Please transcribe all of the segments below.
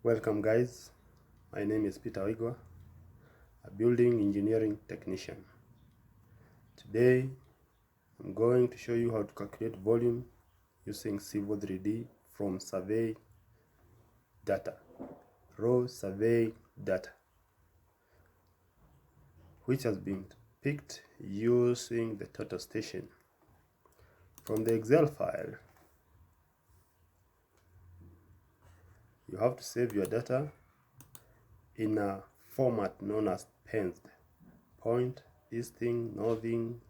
Welcome guys, my name is Waigwa, a building engineering technician. Today I'm going to show you how to calculate volume using Civil 3D from survey data, raw survey data, which has been picked using the total station. From the Excel file, you have to save your data in a format known as PENS: point, easting, northing,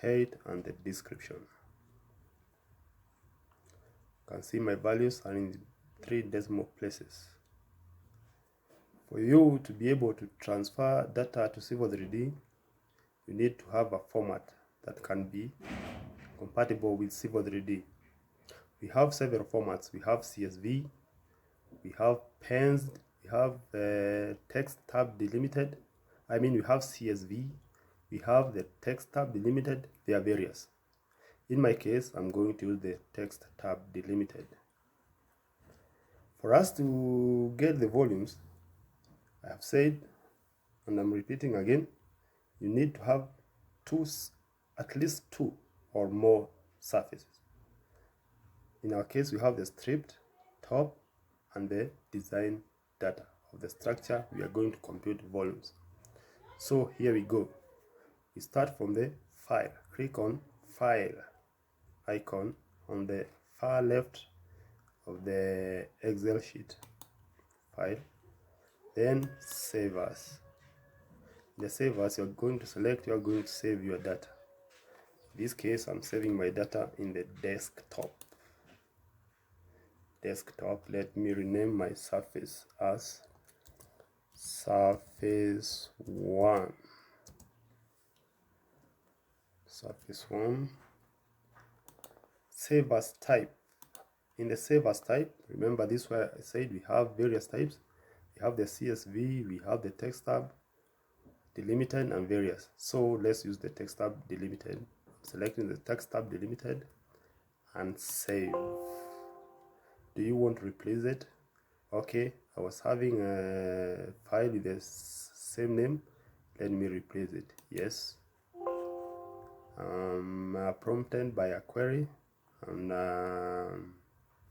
height, and the description. You can see my values are in 3 decimal places. For you to be able to transfer data to Civil 3D, you need to have a format that can be compatible with Civil 3D. We have several formats. We have CSV, we have PENS, we have text tab delimited. We have CSV, we have the text tab delimited. They are various. In my case, I'm going to use the text tab delimited. For us to get the volumes, I have said, and I'm repeating again, you need to have at least two or more surfaces. In our case, we have the stripped top and the design data of the structure we are going to compute volumes. So here we go. We start from the file. Click on file icon on the far left of the Excel sheet. File, then save as. In the save as, you are going to save your data. In this case, I'm saving my data in the desktop. Let me rename my surface as surface 1. Surface 1. Save as type. In the save as type, remember this where I said we have various types. We have the CSV, we have the text tab delimited, and various. So let's use the text tab delimited. Selecting the text tab delimited and save. Do you want to replace it? Okay, I was having a file with the same name. Let me replace it. Yes. Prompted by a query, and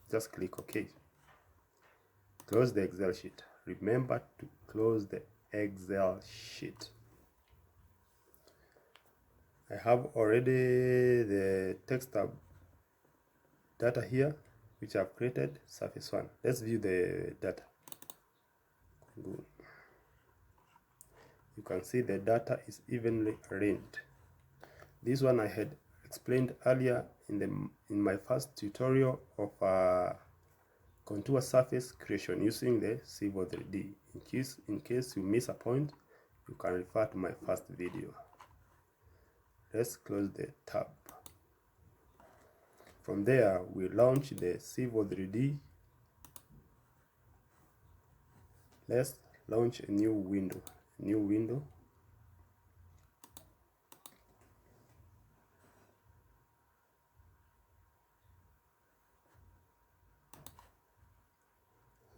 just click OK. Close the Excel sheet. Remember to close the Excel sheet. I have already the text tab data here, which I've created, surface 1. Let's view the data. Good. You can see the data is evenly arranged. This one I had explained earlier in my first tutorial of contour surface creation using the Civil 3D. In case you miss a point, you can refer to my first video. Let's close the tab. From there, we launch the Civil 3D. Let's launch a new window.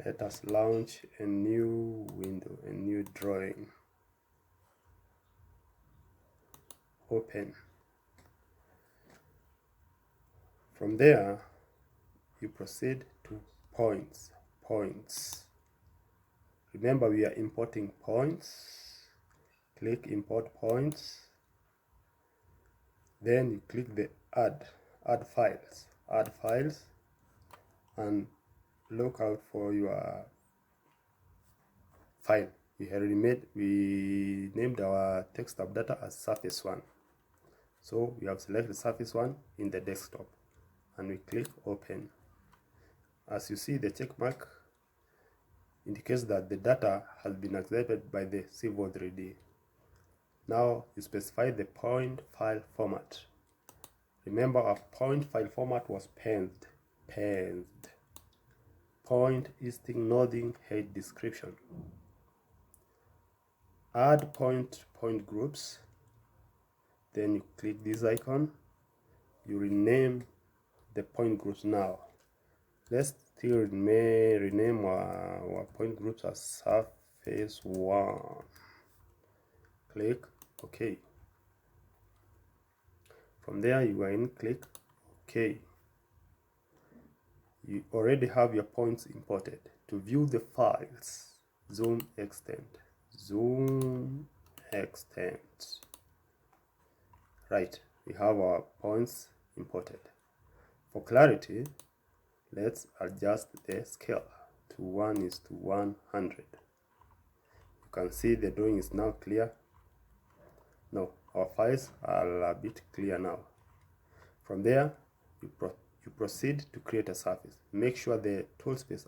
Let us launch a new window, a new drawing. Open. From there, you proceed to points. Remember, we are importing points. Click import points. Then you click the add files, and look out for your file. We named our text tab data as surface 1. So we have selected surface 1 in the desktop, and we click open. As you see, the check mark indicates that the data has been accepted by the Civil 3D. Now you specify the point file format. Remember, our point file format was PENS. Point, easting, northing, height, description. Add point groups. Then you click this icon. You rename the point groups now. Let's still rename our point groups as surface 1. Click OK. From there, you again click OK. You already have your points imported. To view the files, zoom, extend, zoom, extend. Right, we have our points imported. For clarity, let's adjust the scale to 1:100. You can see the drawing is now clear. No, our files are a bit clear now. From there, you proceed to create a surface. Make sure the toolspace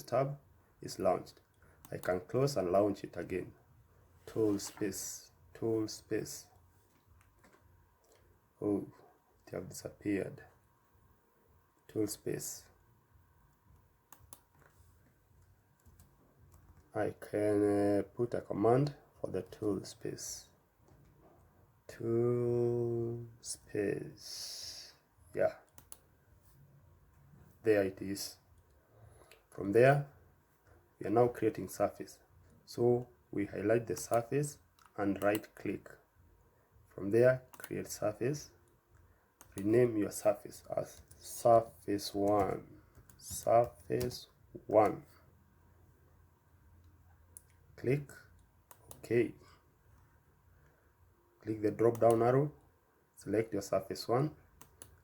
tab is launched. I can close and launch it again. Toolspace. Oh, it have disappeared. Toolspace. I can put a command for the toolspace. Yeah, there it is. From there, we are now creating surface. So we highlight the surface and right click. From there, create surface. Rename your surface as surface 1. Surface 1. Click OK. Click the drop down arrow, select your surface 1,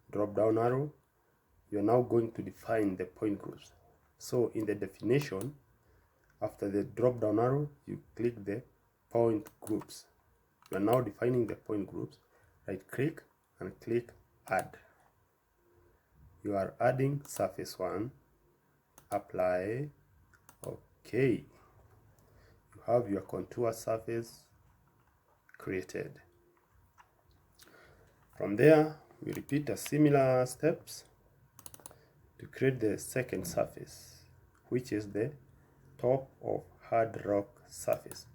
drop down arrow. You are now going to define the point groups. So in the definition, after the drop down arrow, you click the point groups. You are now defining the point groups. Right click and click add. You are adding surface 1, apply, OK. You have your contour surface created. From there, we repeat a similar steps to create the second surface, which is the top of hard rock surface.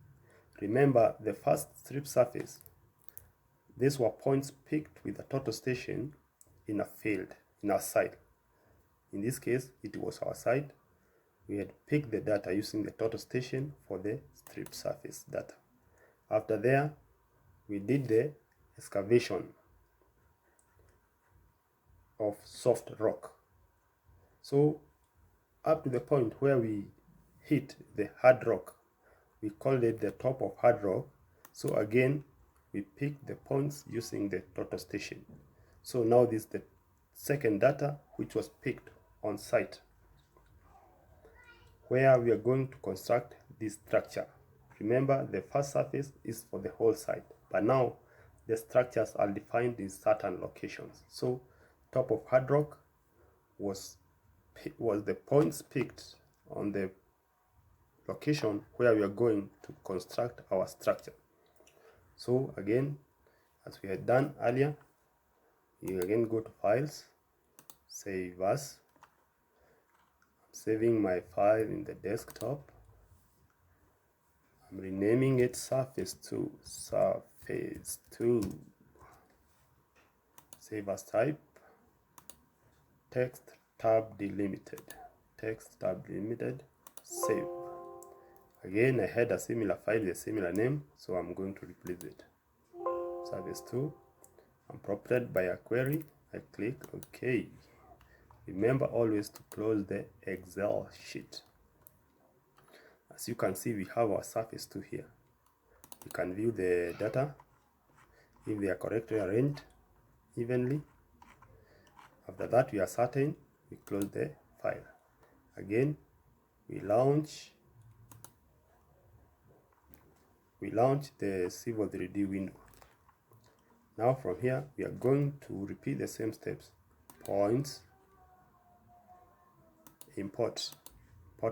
Remember the first strip surface, these were points picked with a total station in a field, in our site. In this case, it was our site. We had picked the data using the total station for the strip surface data. After there, we did the excavation of soft rock. So up to the point where we hit the hard rock, we called it the top of hard rock. So again, we pick the points using the total station. So now this is the second data which was picked on site, where we are going to construct this structure. Remember, the first surface is for the whole site, but now the structures are defined in certain locations. So top of hard rock was the points picked on the location where we are going to construct our structure. So again, as we had done earlier, you again go to files, save as. I'm saving my file in the desktop. I'm renaming it surface 2. Surface 2. Save as type. Text tab delimited. Text tab delimited. Save. Again, I had a similar file with a similar name, so I'm going to replace it. Surface 2. I'm prompted by a query. I click OK. Remember always to close the Excel sheet. As you can see, we have our surface 2 here. You can view the data if they are correctly arranged evenly. After that, we are certain, we close the file. Again, we launch the Civil 3D window. Now from here, we are going to repeat the same steps. Points, import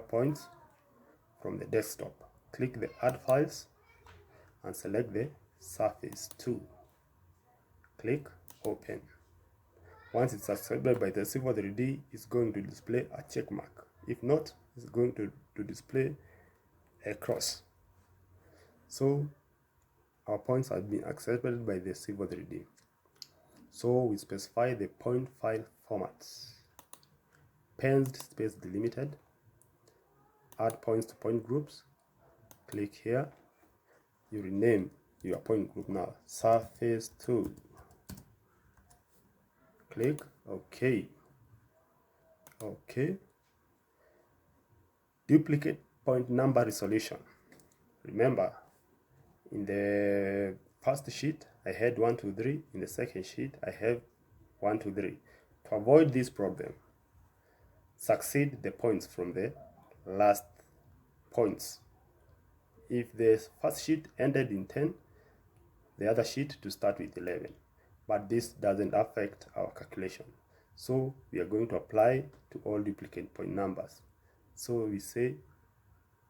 points from the desktop. Click the add files and select the surface 2. Click open. Once it's accepted by the Civil 3D, it's going to display a check mark. If not, it's going to display a cross. So our points have been accepted by the Civil 3D. So we specify the point file formats. pens space delimited, add points to point groups, click here, you rename your point group now surface 2, click OK. Duplicate point number resolution. Remember, in the first sheet I had 1 2 3, in the second sheet I have 1 2 3. To avoid this problem, succeed the points from the last points. If the first sheet ended in 10, the other sheet to start with 11. But this doesn't affect our calculation. So we are going to apply to all duplicate point numbers. So we say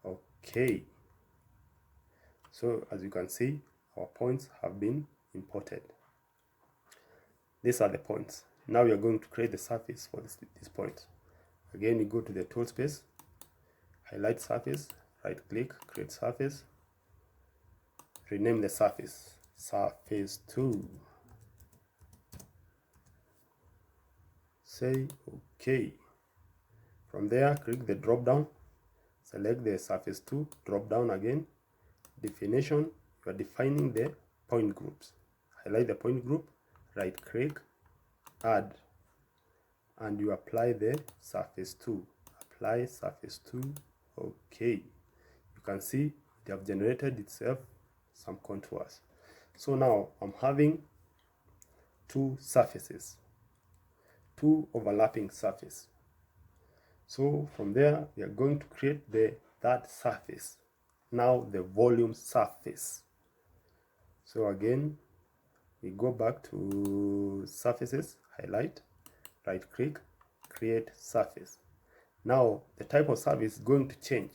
OK. So as you can see, our points have been imported. These are the points. Now we are going to create the surface for this point. Again, you go to the tool space, highlight surface, right click, create surface, rename the surface, surface 2. Say OK. From there, click the drop down, select the surface 2, drop down again. Definition, you are defining the point groups. Highlight the point group, right click, add, and you apply the surface 2. Apply surface 2, OK. You can see it have generated itself some contours. So now I'm having two surfaces, two overlapping surfaces. So from there we are going to create the third surface, now the volume surface. So again we go back to surfaces, highlight, right click, create surface. Now the type of surface is going to change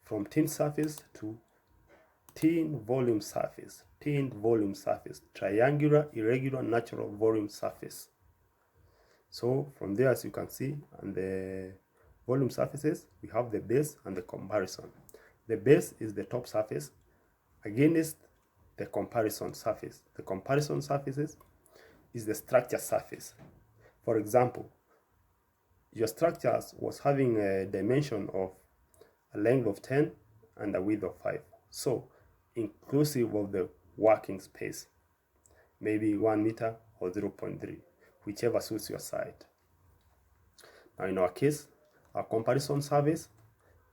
from thin surface to thin volume surface, thin volume surface, triangular, irregular, natural volume surface. So from there, as you can see, on the volume surfaces, we have the base and the comparison. The base is the top surface against the comparison surface. The comparison surfaces is the structure surface. For example, your structure was having a dimension of a length of 10 and a width of 5. So inclusive of the working space, maybe 1 meter or 0.3, whichever suits your site. Now in our case, our comparison surface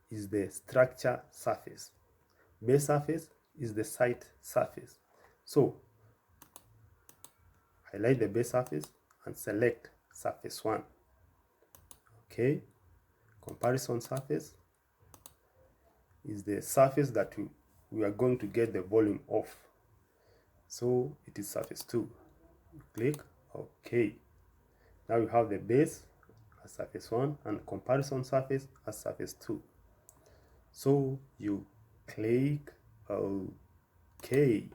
is the structure surface. Base surface is the site surface. So highlight the base surface and select surface 1. Okay, comparison surface is the surface that we are going to get the volume of. So it is surface 2. Click OK. Now you have the base as surface 1 and comparison surface as surface 2. So you click OK.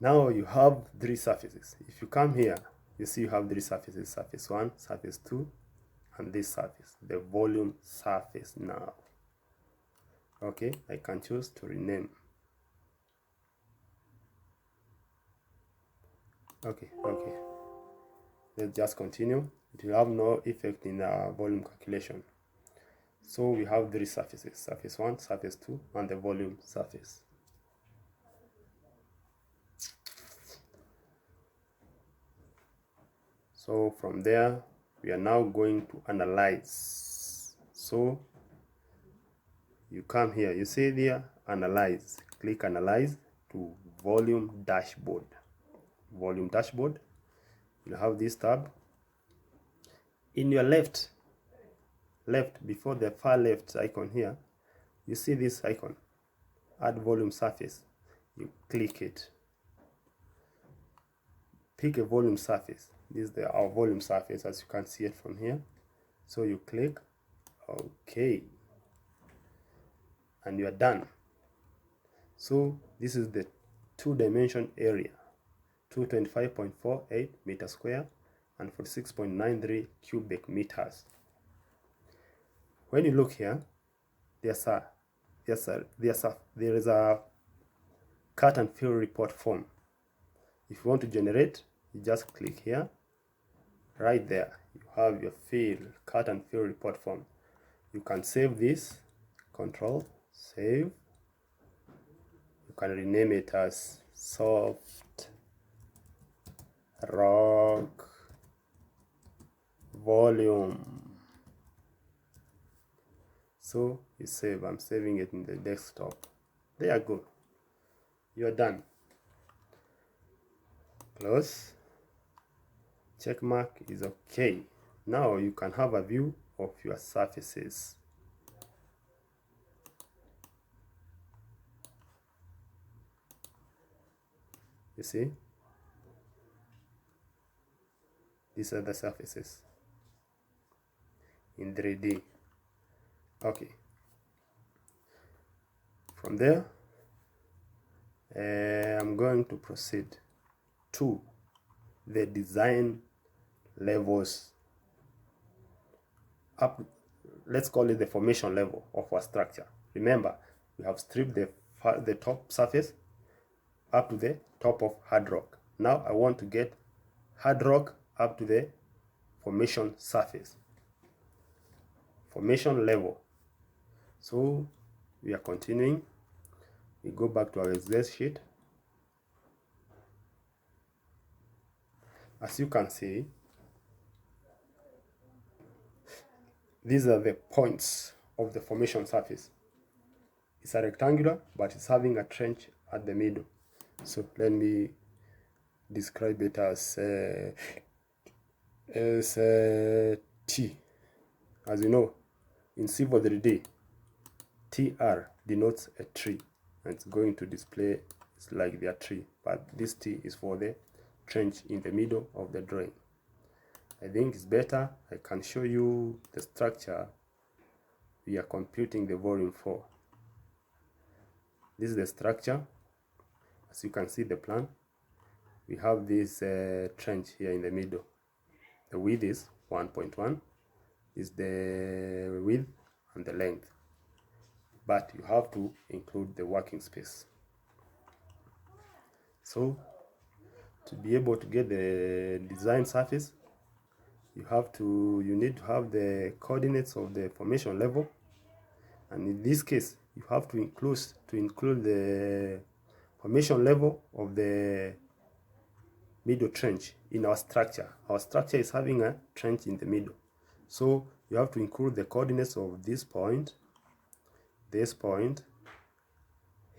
Now you have 3 surfaces. If you come here, you see you have 3 surfaces, surface 1, surface 2, and this surface, the volume surface now. Okay, I can choose to rename. Okay. Let's just continue. It will have no effect in our volume calculation. So we have 3 surfaces, surface 1, surface 2, and the volume surface. So from there, we are now going to analyze. So you come here, you see there, analyze. Click analyze to volume dashboard. Volume dashboard, you have this tab. In your left, before the far left icon here, you see this icon, add volume surface. You click it. Pick a volume surface. This is our volume surface, as you can see it from here. So you click OK, and you are done. So this is the 2-dimension area, 225.48 meters square and 46.93 cubic meters. When you look here, there is a cut and fill report form. If you want to generate, you just click here, Right there, you have your fill, cut and fill report form. You can save this, control, save. You can rename it as soft rock volume. So you save. I'm saving it in the desktop. There you go. You're done. Close. Check mark is okay. Now you can have a view of your surfaces. You see? These are the surfaces in 3D. Okay. From there, I'm going to proceed to the design levels up. Let's call it the formation level of our structure. Remember, we have stripped the top surface up to the top of hard rock. Now I want to get hard rock up to the formation surface, formation level. So we are continuing. We go back to our Excel sheet. As you can see, these are the points of the formation surface. It's a rectangular, but it's having a trench at the middle. So let me describe it as T. As you know, in Civil 3D, TR denotes a tree, and it's going to display it's like their tree, but this T is for the trench in the middle of the drawing. I think it's better I can show you the structure we are computing the volume for. This is the structure. As you can see the plan, we have this trench here in the middle. The width is 1.1, is the width and the length, but you have to include the working space. So to be able to get the design surface, you need to have the coordinates of the formation level, and in this case you have to include the formation level of the middle trench in our structure. Our structure is having a trench in the middle, so you have to include the coordinates of this point,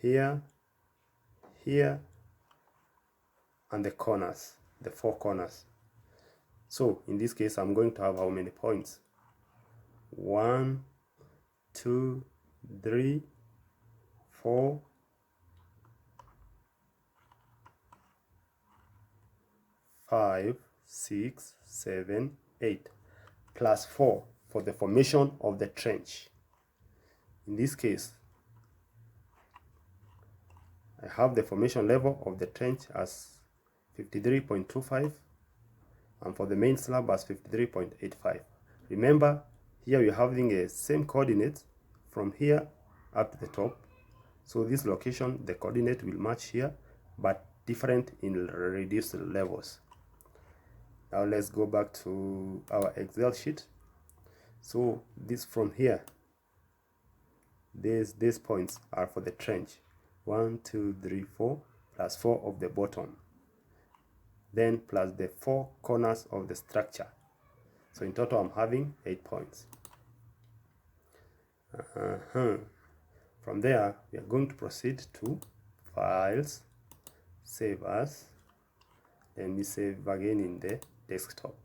here, here, and the corners, the 4 corners. So in this case I'm going to have how many points? 1, 2, 3, 4, 5, 6, 7, 8, plus 4 for the formation of the trench. In this case, I have the formation level of the trench as 53.25, and for the main slab as 53.85. Remember, here we're having a same coordinate from here up to the top. So this location, the coordinate will match here, but different in reduced levels. Now let's go back to our Excel sheet. So this from here, these points are for the trench. 1, 2, 3, 4, plus 4 of the bottom. Then plus the 4 corners of the structure. So in total I'm having 8 points. From there we are going to proceed to files, save as. Let me save again in the desktop.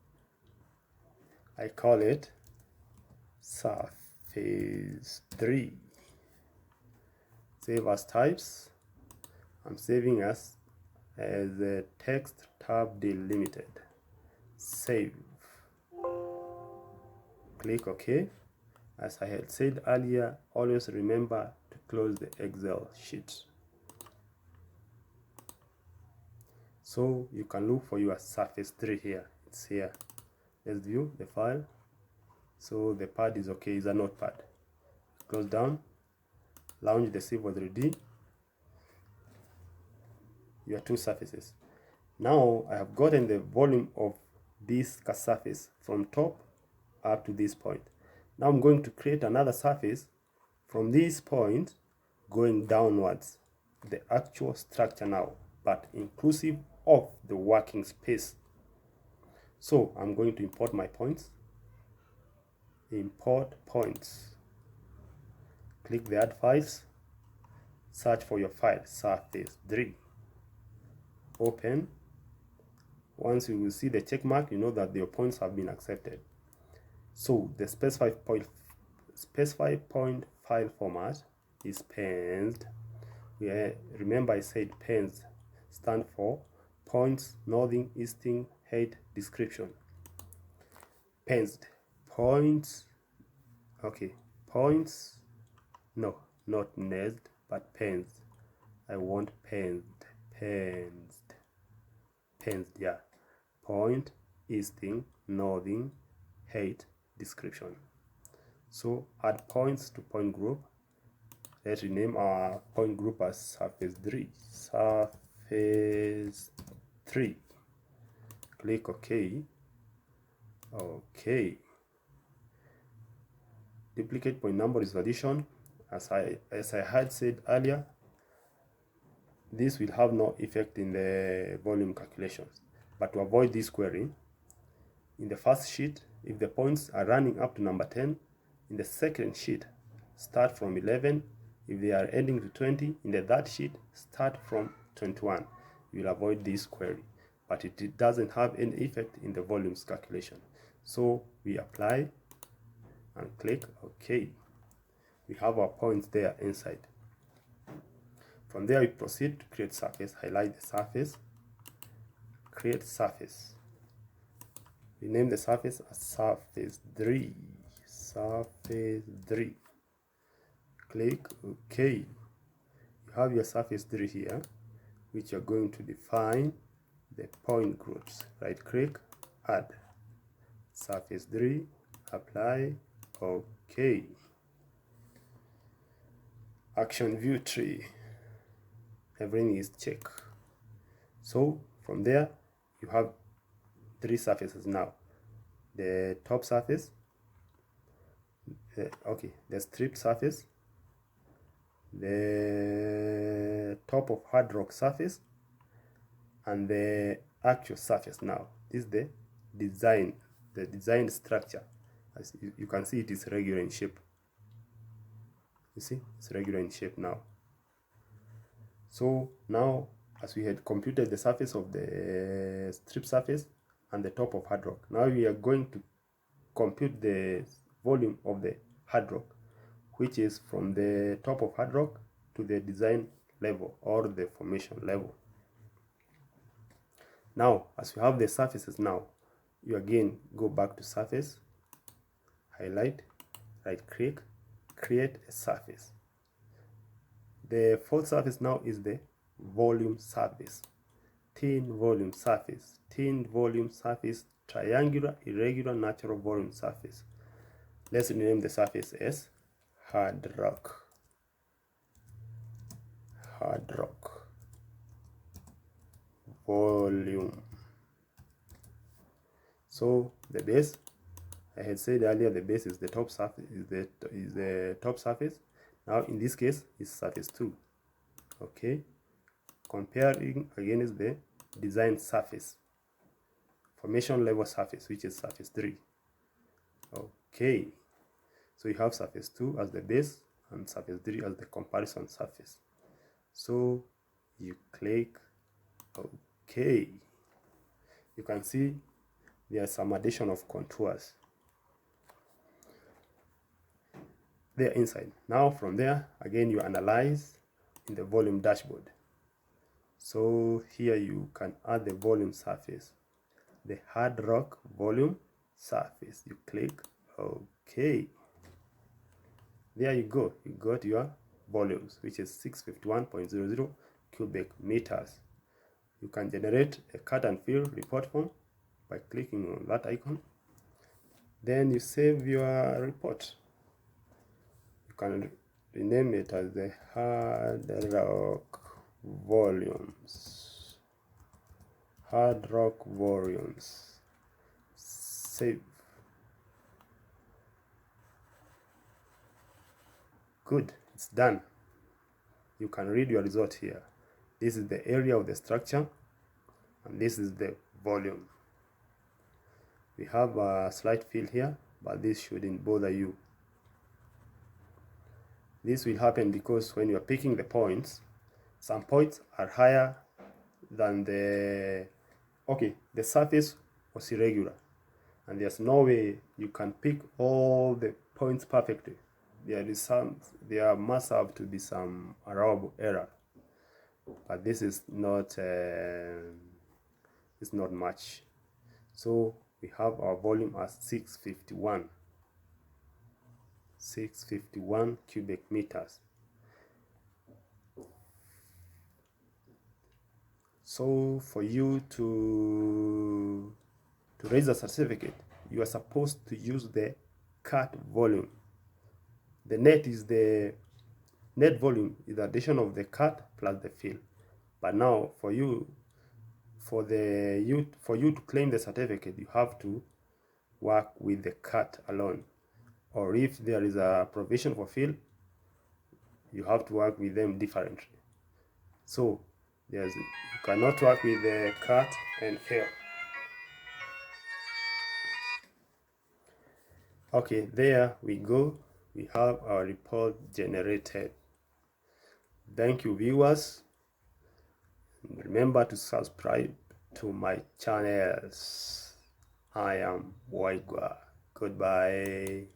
I call it surface 3. Save as types. I'm saving as the text tab delimited. Save. Click OK. As I had said earlier, always remember to close the Excel sheet. So you can look for your surface 3 here. It's here. Let's view the file. So the pad is okay, it's a notepad. Close down. Launch the Civil 3D. Your 2 surfaces. Now I have gotten the volume of this surface from top up to this point. Now I'm going to create another surface from this point going downwards, the actual structure now, but inclusive of the working space. So I'm going to import my points, import points, click the add files, search for your file, surface 3, open. Once you will see the check mark, you know that your points have been accepted. So the specified point file format is pens. Remember I said pens stand for points, northing, easting, height, description. Pens, points, okay, points, no, not nested, but pens. I want pens, yeah. Point, easting, northing, height, description. So add points to point group. Let's rename our point group as surface 3. Surface 3. Click OK. OK. Duplicate point number is addition. As I had said earlier, this will have no effect in the volume calculations. But to avoid this query, in the first sheet, if the points are running up to number 10, in the second sheet, start from 11. If they are ending to 20, in the third sheet, start from 21. You will avoid this query, but it doesn't have any effect in the volumes calculation. So we apply and click OK. We have our points there inside. From there, we proceed to create surface. Highlight the surface, create surface. Rename the surface as surface 3. Surface 3. Click OK. You have your surface 3 here, which you're going to define the point groups. Right click, add. Surface 3, apply, OK. Action view tree. Everything is checked. So from there, you have 3 surfaces now. The top surface, the stripped surface, the top of hard rock surface, and the actual surface. Now this is the designed structure. As you can see, it is regular in shape. You see, it's regular in shape now. So now, as we had computed the surface of the strip surface and the top of hard rock, now we are going to compute the volume of the hard rock, which is from the top of hard rock to the design level or the formation level. Now, as we have the surfaces now, you again go back to surface, highlight, right click, create a surface. The fourth surface now is the volume surface. Thin volume surface, triangular, irregular, natural volume surface. Let's rename the surface as hard rock. Hard rock volume. So the base, I had said earlier, the base is the top surface, is the top surface. Now in this case, it's surface 2. Okay, comparing against the design surface, formation level surface, which is surface 3. Okay, so you have surface 2 as the base and surface 3 as the comparison surface. So you click OK. You can see there's some addition of contours there inside. Now from there, again, you analyze in the volume dashboard. So here you can add the volume surface, the hard rock volume surface. You click OK. There you go. You got your volumes, which is 651.00 cubic meters. You can generate a cut and fill report form by clicking on that icon. Then you save your report. You can rename it as the hard rock volumes. Hard rock volumes. save. Good, it's done. You can read your result here. This is the area of the structure and this is the volume. We have a slight fill here, but this shouldn't bother you. This will happen because when you are picking the points, some points are higher than the surface was irregular, and there's no way you can pick all the points perfectly. There must have to be some allowable error, but this is not it's not much. So we have our volume as 651 cubic meters. So for you to raise a certificate, you are supposed to use the cut volume. The net volume is the addition of the cut plus the fill. But now for you to claim the certificate, you have to work with the cut alone. Or if there is a provision for fill, you have to work with them differently. So you cannot work with the cut and fill. Okay, there we go. We have our report generated. Thank you, viewers. Remember to subscribe to my channels. I am Waigwa. Goodbye.